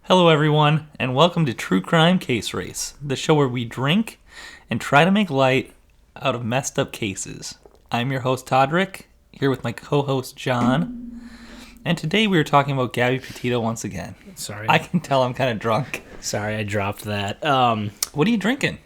Hello, everyone, and welcome to True Crime Case Race, the show where we drink and try to make light out of messed up cases. I'm your host, Todd, here with my co-host, John, and today we are talking about Gabby Petito once again. Sorry. I can tell I'm kind of drunk. Sorry, I dropped that. What are you drinking?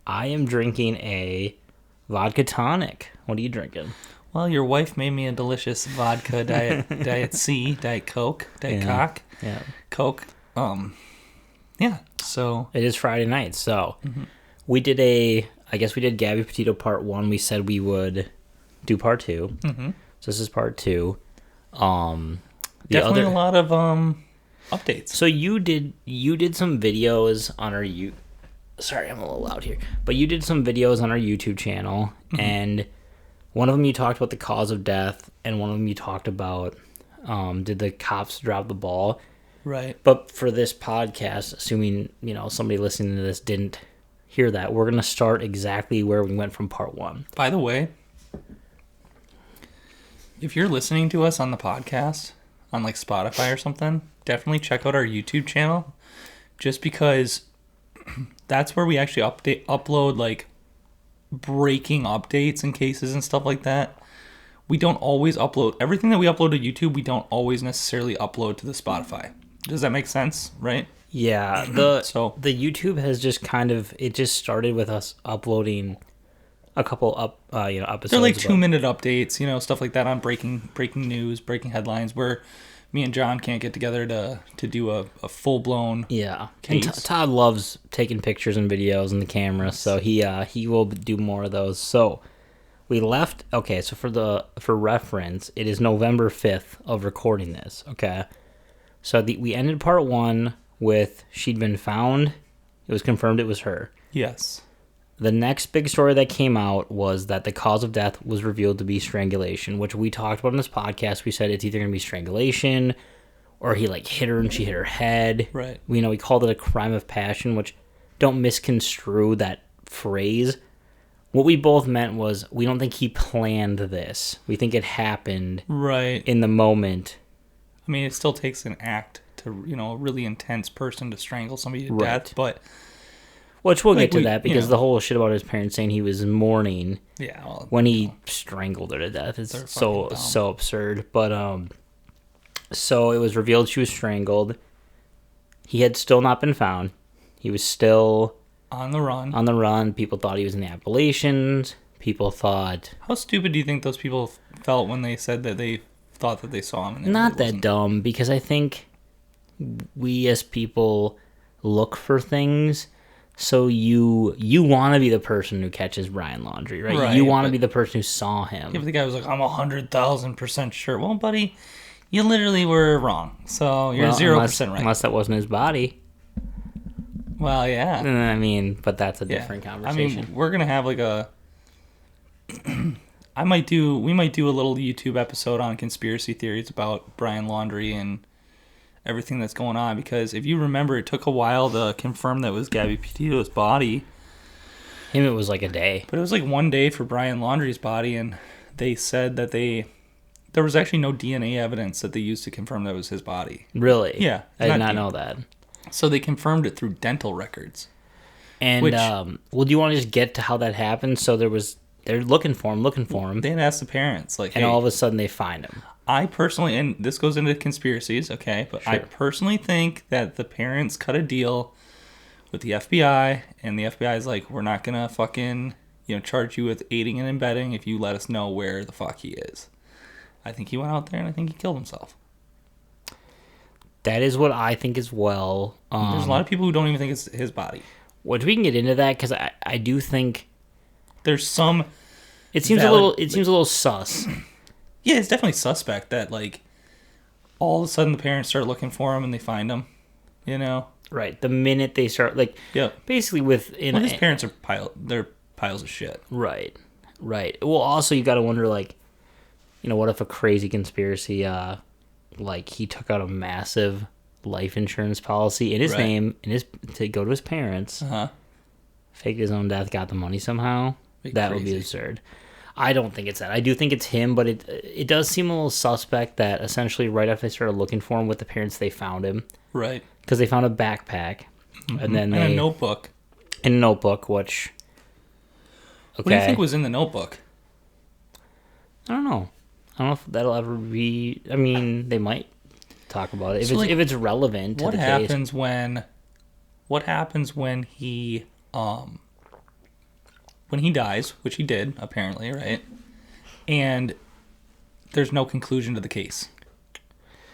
I am drinking a vodka tonic. What are you drinking? Well, your wife made me a delicious vodka, Diet C, Diet Coke, Diet Cock, Coke. Yeah, so... It is Friday night, so we did I guess we did Gabby Petito part 1. We said we would do part 2. Mm-hmm. So this is part 2. Definitely a lot of updates. So you did some videos on our Sorry, I'm a little loud here. But you did some videos on our YouTube channel, and one of them you talked about the cause of death, and one of them you talked about did the cops drop the ball? Right. But for this podcast, assuming somebody listening to this didn't hear that, we're going to start exactly where we went from part 1. By the way, if you're listening to us on the podcast, on like Spotify or something, definitely check out our YouTube channel, just because that's where we actually upload like breaking updates and cases and stuff like that. We don't always upload everything that we upload to YouTube. We don't always necessarily upload to the Spotify. Does that make sense? Right? Yeah. The YouTube has just it just started with us uploading a couple episodes. They're like 2-minute updates, stuff like that on breaking news, breaking headlines, where me and John can't get together to do a full-blown case. And Todd loves taking pictures and videos on the camera, so he will do more of those. So we left. Okay, so for reference, it is November 5th of recording this. Okay, so we ended part 1 with she'd been found. It was confirmed it was her. Yes. The next big story that came out was that the cause of death was revealed to be strangulation, which we talked about in this podcast. We said it's either going to be strangulation or he hit her and she hit her head. Right. We called it a crime of passion, which don't misconstrue that phrase. What we both meant was we don't think he planned this. We think it happened in the moment. I mean, it still takes an act to, a really intense person to strangle somebody to death, but... Which we'll get to that, because the whole shit about his parents saying he was mourning when he strangled her to death is so absurd. But so it was revealed she was strangled. He had still not been found. He was still on the run. People thought he was in the Appalachians. People thought... How stupid do you think those people felt when they said that they thought that they saw him? And not that dumb, because I think we as people look for things... So you want to be the person who catches Brian Laundrie, right? You want to be the person who saw him. If the guy was like, I'm 100,000% sure. Well, buddy, you literally were wrong. So you're 0% right. Unless that wasn't his body. Well, yeah. I mean, but that's a different conversation. I mean, we're going to have we might do a little YouTube episode on conspiracy theories about Brian Laundrie and everything that's going on, because if you remember, it took a while to confirm that it was Gabby Petito's body. It was like a day. But it was like 1 day for Brian Laundrie's body, and they said that there was actually no DNA evidence that they used to confirm that was his body. Really? Yeah. I did not know that. So they confirmed it through dental records. And, do you want to just get to how that happened? So they're looking for him. They had asked the parents, and all of a sudden they find him. I personally, and this goes into conspiracies, okay, but sure. I personally think that the parents cut a deal with the FBI, and the FBI is like, we're not going to fucking, charge you with aiding and abetting if you let us know where the fuck he is. I think he went out there, and I think he killed himself. That is what I think as well. There's a lot of people who don't even think it's his body. Which we can get into that, because I do think there's some... It seems a little sus. Yeah, it's definitely suspect that, all of a sudden the parents start looking for him and they find him, Right. The minute they start, basically his parents are they're piles of shit. Right. Well, also, you got to wonder, what if a crazy conspiracy, he took out a massive life insurance policy in his name, to go to his parents, faked his own death, got the money somehow? That would be absurd. I don't think it's that. I do think it's him, but it does seem a little suspect that essentially right after they started looking for him with the parents, they found him. Right. Because they found a backpack. And then a notebook. In a notebook, which... Okay. What do you think was in the notebook? I don't know. I don't know if that'll ever be... I mean, they might talk about it. If it's relevant to the case. What happens when he dies, which he did, apparently, right? And there's no conclusion to the case.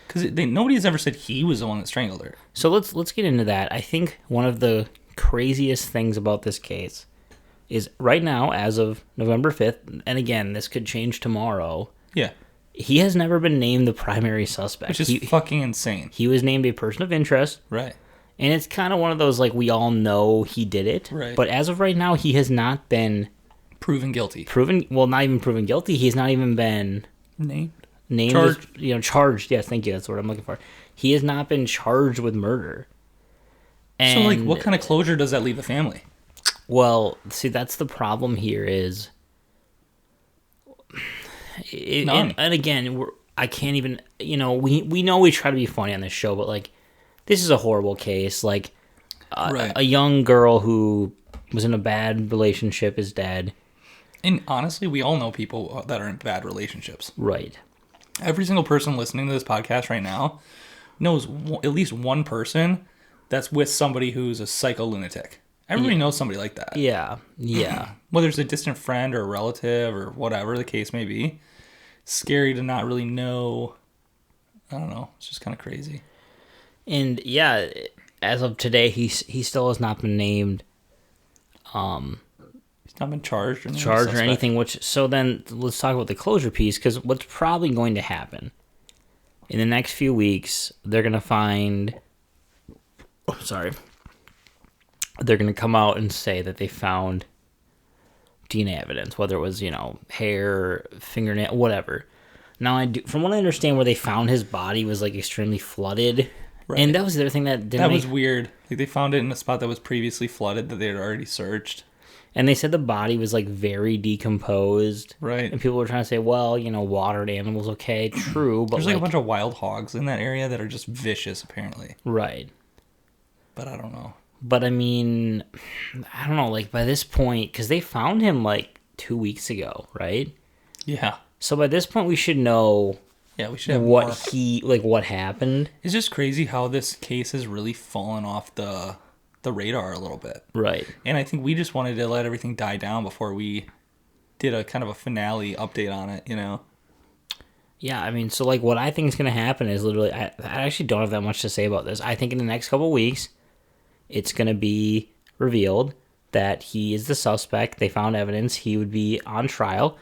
Because nobody's ever said he was the one that strangled her. So let's get into that. I think one of the craziest things about this case is right now, as of November 5th, and again, this could change tomorrow. Yeah. He has never been named the primary suspect. Which is fucking insane. He was named a person of interest. Right. And it's kind of one of those, like, we all know he did it. Right. But as of right now, he has not been... Proven guilty. Not even proven guilty. He's not even been... Named. Charged. Charged. Yes, thank you. That's what I'm looking for. He has not been charged with murder. And, so, like, what kind of closure does that leave the family? Well, see, that's the problem here is... None. And again, I can't even... we know we try to be funny on this show, but, like, this is a horrible case. Like, right. A young girl who was in a bad relationship is dead. And honestly, we all know people that are in bad relationships. Right. Every single person listening to this podcast right now knows at least one person that's with somebody who's a psycho lunatic. Everybody knows somebody like that. Yeah. Yeah. Whether it's a distant friend or a relative or whatever the case may be. Scary to not really know. I don't know. It's just kind of crazy. And yeah, as of today, he still has not been named. He's not been charged or anything. Which so then let's talk about the closure piece, because what's probably going to happen in the next few weeks, they're gonna find. Oh, sorry. They're gonna come out and say that they found DNA evidence, whether it was hair, fingernail, whatever. Now from what I understand, where they found his body was like extremely flooded. Right. And that was the other thing that was weird. Like they found it in a spot that was previously flooded that they had already searched. And they said the body was like very decomposed. Right. And people were trying to say, well, watered animals, okay, true, but there's like a bunch of wild hogs in that area that are just vicious, apparently. Right. But I don't know. But I mean, I don't know. Like by this point, because they found him like 2 weeks ago, right? Yeah. So by this point, we should know. Yeah, we should have what happened. It's just crazy how this case has really fallen off the radar a little bit. Right. And I think we just wanted to let everything die down before we did a kind of a finale update on it, Yeah, I mean, so like what I think is going to happen is literally, I actually don't have that much to say about this. I think in the next couple of weeks, it's going to be revealed that he is the suspect. They found evidence. He would be on trial.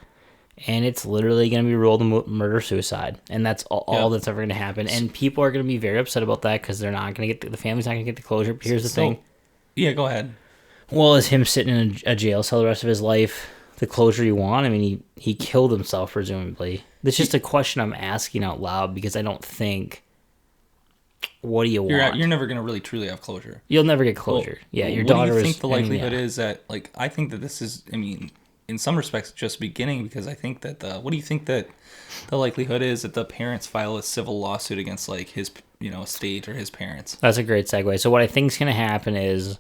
And it's literally going to be ruled a murder-suicide. And that's all that's ever going to happen. And people are going to be very upset about that because they're not going to get the family's not going to get the closure. But here's the thing. Yeah, go ahead. Well, is him sitting in a jail cell the rest of his life the closure you want? I mean, he killed himself, presumably. That's just a question I'm asking out loud because I don't think... What do you want? You're never going to really truly have closure. You'll never get closure. Your daughter is... What do you think the likelihood is that... Like, I think that this is... I mean... In some respects, just beginning, because I think that what do you think that the likelihood is that the parents file a civil lawsuit against like his estate or his parents? That's a great segue. So what I think is going to happen is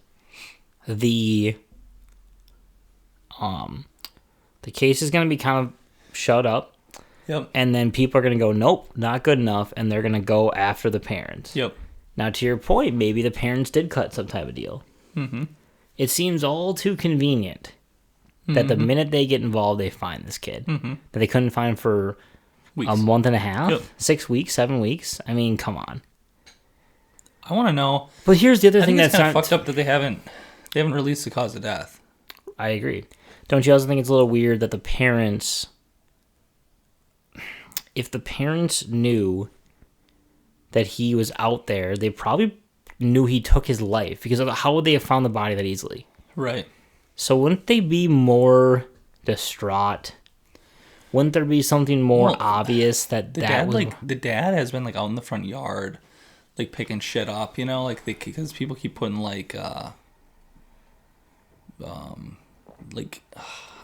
the case is going to be kind of shut up. Yep. And then people are going to go, nope, not good enough, and they're going to go after the parents. Yep. Now, to your point, maybe the parents did cut some type of deal. Mm-hmm. It seems all too convenient that the minute they get involved, they find this kid. Mm-hmm. That they couldn't find for weeks. A month and a half? Yep. 6 weeks? 7 weeks? I mean, come on. I want to know. But here's the other thing that's kind of fucked up that they haven't released the cause of death. I agree. Don't you also think it's a little weird that the parents... If the parents knew that he was out there, they probably knew he took his life. Because how would they have found the body that easily? Right. So wouldn't they be more distraught? Wouldn't there be something more obvious that the dad has been like out in the front yard, like picking shit up, because people keep putting like I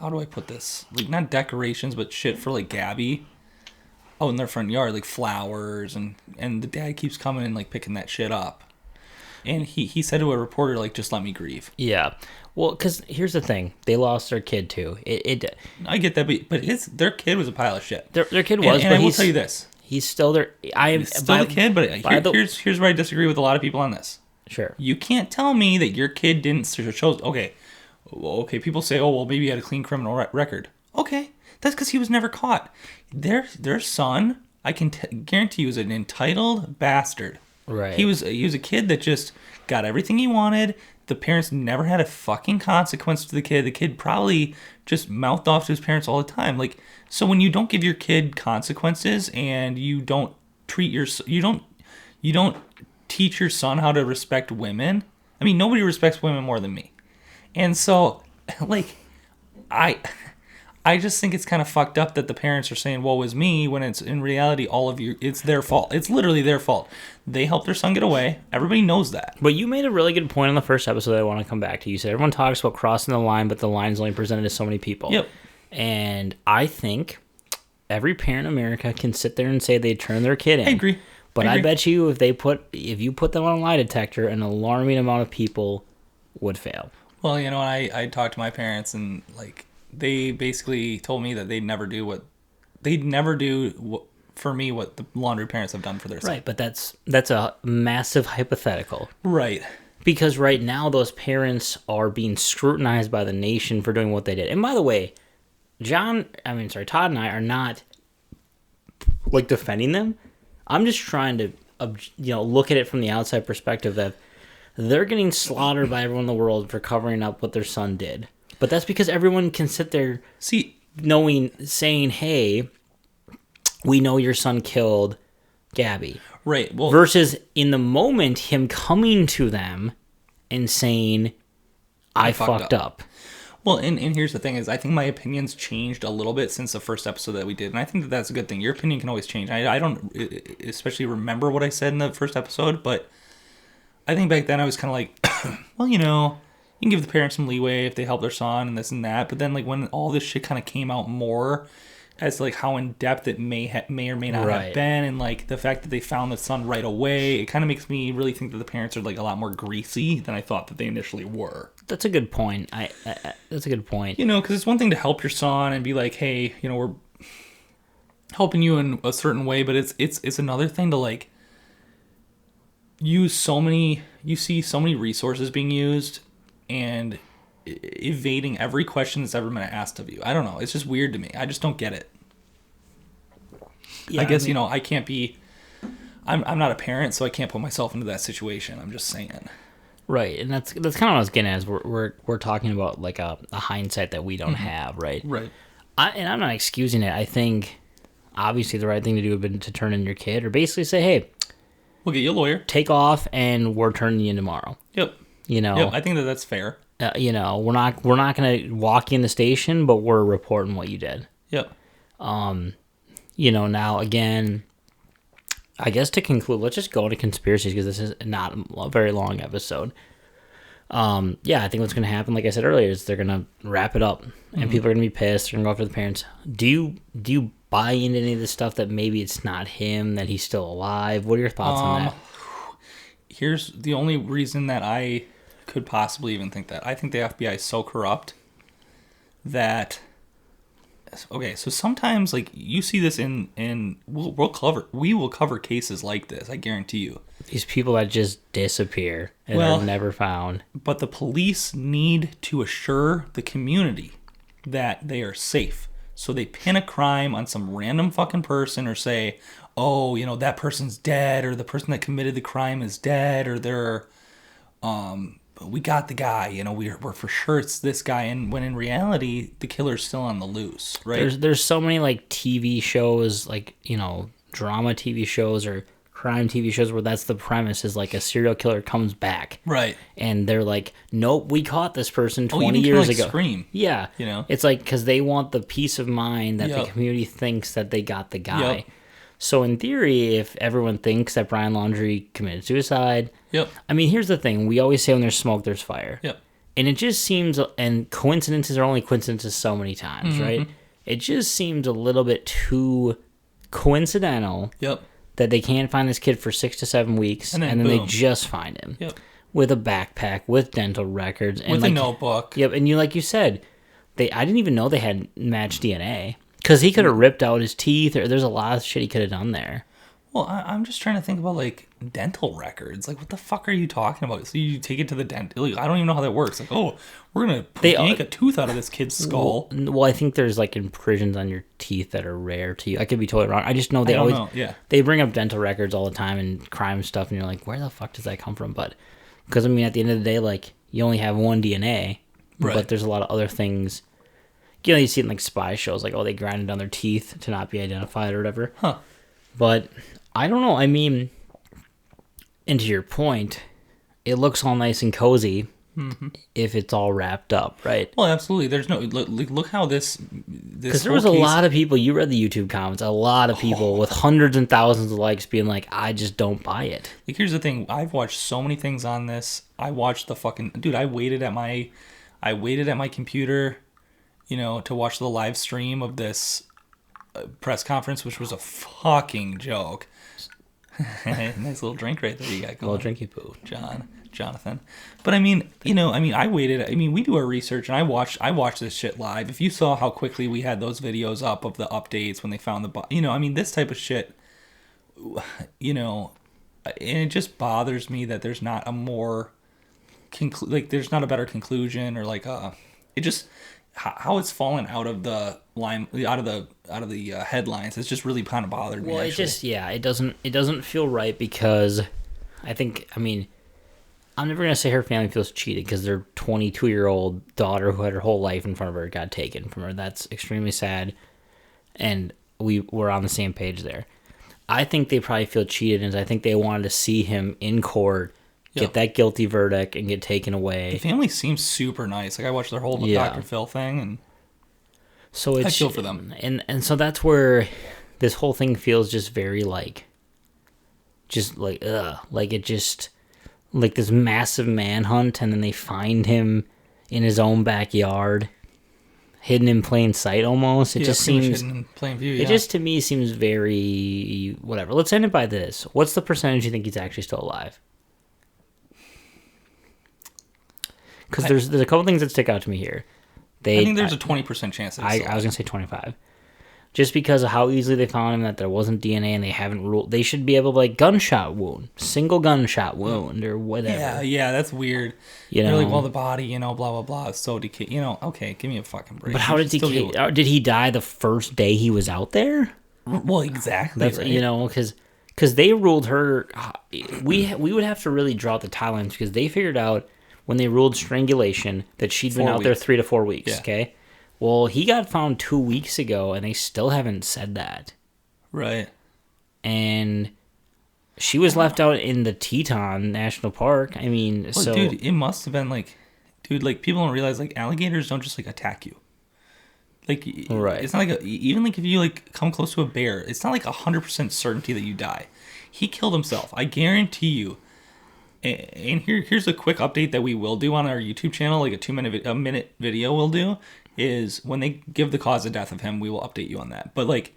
how do I put this? Like, not decorations, but shit for, like, Gabby. Oh, in their front yard, like, flowers, and the dad keeps coming and, like, picking that shit up. And he said to a reporter, like, just let me grieve. Yeah. Well, because here's the thing. They lost their kid, too. I get that, but their kid was a pile of shit. Their kid was, and but I will tell you this. He's still there. He's still the kid, but here's where I disagree with a lot of people on this. Sure. You can't tell me that your kid didn't show. Okay, people say, oh, well, maybe he had a clean criminal record. Okay, that's because he was never caught. Their son, I can guarantee you, is an entitled bastard. Right. He was a kid that just got everything he wanted. The parents never had a fucking consequence to the kid. The kid probably just mouthed off to his parents all the time. Like, so when you don't give your kid consequences and you don't teach your son how to respect women. I mean, nobody respects women more than me. And so, like, I just think it's kind of fucked up that the parents are saying, woe is me, when it's in reality, it's their fault. It's literally their fault. They helped their son get away. Everybody knows that. But you made a really good point on the first episode that I want to come back to. You said everyone talks about crossing the line, but the line's only presented to so many people. Yep. And I think every parent in America can sit there and say they turned their kid in. I agree. But I bet you if you put them on a lie detector, an alarming amount of people would fail. Well, you know, I talked to my parents, and, like, they basically told me that they'd never do for me what the Laundrie parents have done for their son. Right, but that's a massive hypothetical. Right. Because right now those parents are being scrutinized by the nation for doing what they did. And by the way, Todd and I are not, like, defending them. I'm just trying to, look at it from the outside perspective that they're getting slaughtered by everyone in the world for covering up what their son did. But that's because everyone can sit there saying, hey, we know your son killed Gabby. Right. Well, versus in the moment, him coming to them and saying, I fucked up. Well, and here's the thing is, I think my opinion's changed a little bit since the first episode that we did, and I think that that's a good thing. Your opinion can always change. I don't especially remember what I said in the first episode, but I think back then I was kind of like, well, you can give the parents some leeway if they help their son and this and that, but then, like, when all this shit kind of came out more as, like, how in depth it may or may not have been, and, like, the fact that they found the son right away, it kind of makes me really think that the parents are, like, a lot more greasy than I thought that they initially were. That's a good point. That's a good point. Because it's one thing to help your son and be like, hey, we're helping you in a certain way, but it's another thing to, like, you see so many resources being used and evading every question that's ever been asked of you. I don't know. It's just weird to me. I just don't get it. Yeah, I guess, I can't be... I'm not a parent, so I can't put myself into that situation. I'm just saying. Right, and that's kind of what I was getting at, is we're talking about, like, a hindsight that we don't have, right? Right. And I'm not excusing it. I think, obviously, the right thing to do would be to turn in your kid, or basically say, hey... We'll get you a lawyer. Take off, and we're turning you in tomorrow. Yep. Yep, I think that's fair. We're not going to walk you in the station, but we're reporting what you did. Yep. Now, again, I guess to conclude, let's just go into conspiracies, because this is not a very long episode. I think what's going to happen, like I said earlier, is they're going to wrap it up, and people are going to be pissed. They're going to go after the parents. Do you buy into any of this stuff that maybe it's not him, that he's still alive? What are your thoughts on that? Here's the only reason that I could possibly even think that. I think the FBI is so corrupt that... Okay, so sometimes, like, you see this in we will cover cases like this, I guarantee you. These people that just disappear and are never found. But the police need to assure the community that they are safe. So they pin a crime on some random fucking person, or say, oh, that person's dead, or the person that committed the crime is dead, or they're, we got the guy, we're for sure it's this guy, and when in reality, the killer's still on the loose, right? There's so many, like, TV shows, like, drama TV shows or crime TV shows where that's the premise, is, like, a serial killer comes back. Right. And they're like, nope, we caught this person 20 years ago. Scream. Yeah. It's like, because they want the peace of mind that the community thinks that they got the guy. Yep. So in theory, if everyone thinks that Brian Laundrie committed suicide... Yep. I mean, here's the thing. We always say when there's smoke, there's fire. Yep. And it just seems, and coincidences are only coincidences so many times, right? It just seems a little bit too coincidental. Yep. That they can't find this kid for 6 to 7 weeks, and then they just find him. Yep. With a backpack, with dental records, and with a notebook. Yep, and like you said, I didn't even know they had matched DNA because he could have ripped out his teeth, or there's a lot of shit he could have done there. Well, I'm just trying to think about like dental records. Like, what the fuck are you talking about? So you take it to the dentist? Like, I don't even know how that works. Like, oh, we're gonna yank a tooth out of this kid's skull. Well, I think there's like impressions on your teeth that are rare to you. I could be totally wrong. I just know they bring up dental records all the time and crime stuff, and you're like, where the fuck does that come from? But because I mean, at the end of the day, like you only have one DNA, right. But there's a lot of other things. You know, you see it in like spy shows, like they grinded on their teeth to not be identified or whatever. Huh? But I don't know. I mean, and to your point, it looks all nice and cozy if it's all wrapped up, right? Well, absolutely. There's no look how this because there was a lot of people. You read the YouTube comments. A lot of people with hundreds and thousands of likes being like, "I just don't buy it." Like, here's the thing. I've watched so many things on this. I watched the fucking dude. I waited at my computer, to watch the live stream of this press conference, which was a fucking joke. Nice little drink right there you got going. Little drinky poo, Jonathan. But I mean, I waited. I mean, we do our research, and I watched this shit live. If you saw how quickly we had those videos up of the updates when they found this type of shit, and it just bothers me that there's not a more there's not a better conclusion, or like it just how it's fallen out of the line, out of the headlines. It's just really kind of bothered me. Well, actually. it doesn't feel right because I'm never gonna say her family feels cheated because their 22-year-old daughter who had her whole life in front of her got taken from her. That's extremely sad, and we're on the same page there. I think they probably feel cheated, and I think they wanted to see him in court. Get that guilty verdict and get taken away. The family seems super nice. Like, I watched their whole Dr. Phil thing, and so I feel for them. And so that's where this whole thing feels just very like it just like this massive manhunt, and then they find him in his own backyard, hidden in plain sight almost. It just seems hidden in plain view. It just to me seems very whatever. Let's end it by this. What's the percentage you think he's actually still alive? Because there's a couple things that stick out to me here. I think there's a 20% chance. I was gonna say 25, just because of how easily they found him, that there wasn't DNA, and they haven't ruled. They should be able to gunshot wound, single gunshot wound, or whatever. Yeah, that's weird. You're like, well, the body, blah blah blah, is so decayed. Okay, give me a fucking break. But how did did he die the first day he was out there? Well, exactly. That's right. because they ruled her. We would have to really draw out the timelines because they figured out, when they ruled strangulation, that she'd been out there 3 to 4 weeks, yeah. Okay? Well, he got found 2 weeks ago, and they still haven't said that. Right. And she was left out in the Teton National Park. I mean, so... Dude, it must have been people don't realize, alligators don't just, attack you. Right. It's not even if you, come close to a bear, it's not 100% certainty that you die. He killed himself. I guarantee you. And here's a quick update that we will do on our YouTube channel, a minute video we'll do, is when they give the cause of death of him, we will update you on that. But,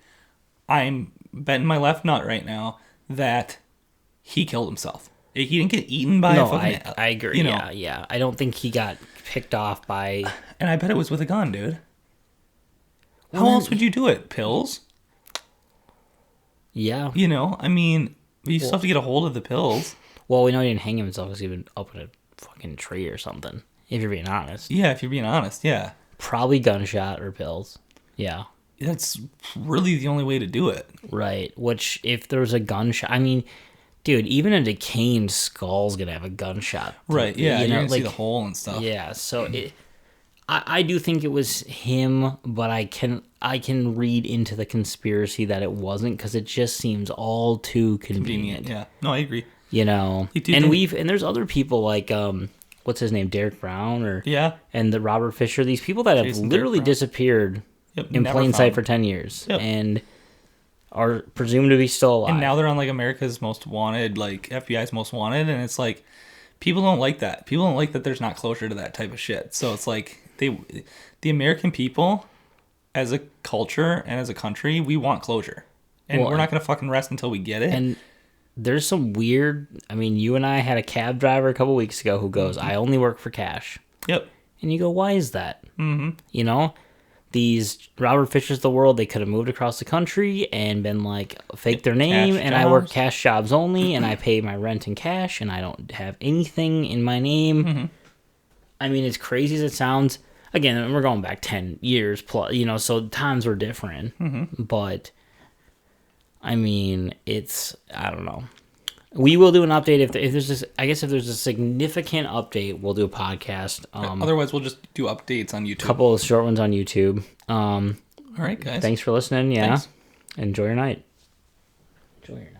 I'm betting my left nut right now that he killed himself. He didn't get eaten by a fucking... I agree, yeah. I don't think he got picked off by... And I bet it was with a gun, dude. How else would you do it? Pills? Yeah. You still have to get a hold of the pills. Well, we know he didn't hang himself because he was up in a fucking tree or something, if you're being honest. Yeah, if you're being honest, yeah. Probably gunshot or pills. Yeah. That's really the only way to do it. Right. Which, if there was a gunshot... dude, even a decaying skull's going to have a gunshot. Right, yeah. You're going to see the hole and stuff. Yeah, so I do think it was him, but I can read into the conspiracy that it wasn't, because it just seems all too convenient. Yeah. No, I agree. And there's other people like what's his name, Derek Brown, and the Robert Fisher, these people that have literally disappeared in plain sight for 10 years and are presumed to be still alive. And now they're on America's Most Wanted, FBI's Most Wanted, and it's people don't like that. People don't like that there's not closure to that type of shit. So it's like the American people, as a culture and as a country, we want closure, and we're not gonna fucking rest until we get it. And there's some weird. I mean, you and I had a cab driver a couple weeks ago who goes, "I only work for cash." Yep. And you go, "Why is that?" Mm-hmm. You know, these Robert Fishers of the world, they could have moved across the country and been like, fake their name, and I work cash jobs only, and I pay my rent in cash, and I don't have anything in my name. Mm-hmm. I mean, as crazy as it sounds, again, we're going back 10 years plus, you know, so times were different. Mm-hmm. But, I mean, I don't know. We will do an update if there's this. I guess if there's a significant update, we'll do a podcast. Otherwise, we'll just do updates on YouTube. A couple of short ones on YouTube. All right, guys. Thanks for listening. Yeah. Thanks. Enjoy your night. Enjoy your night.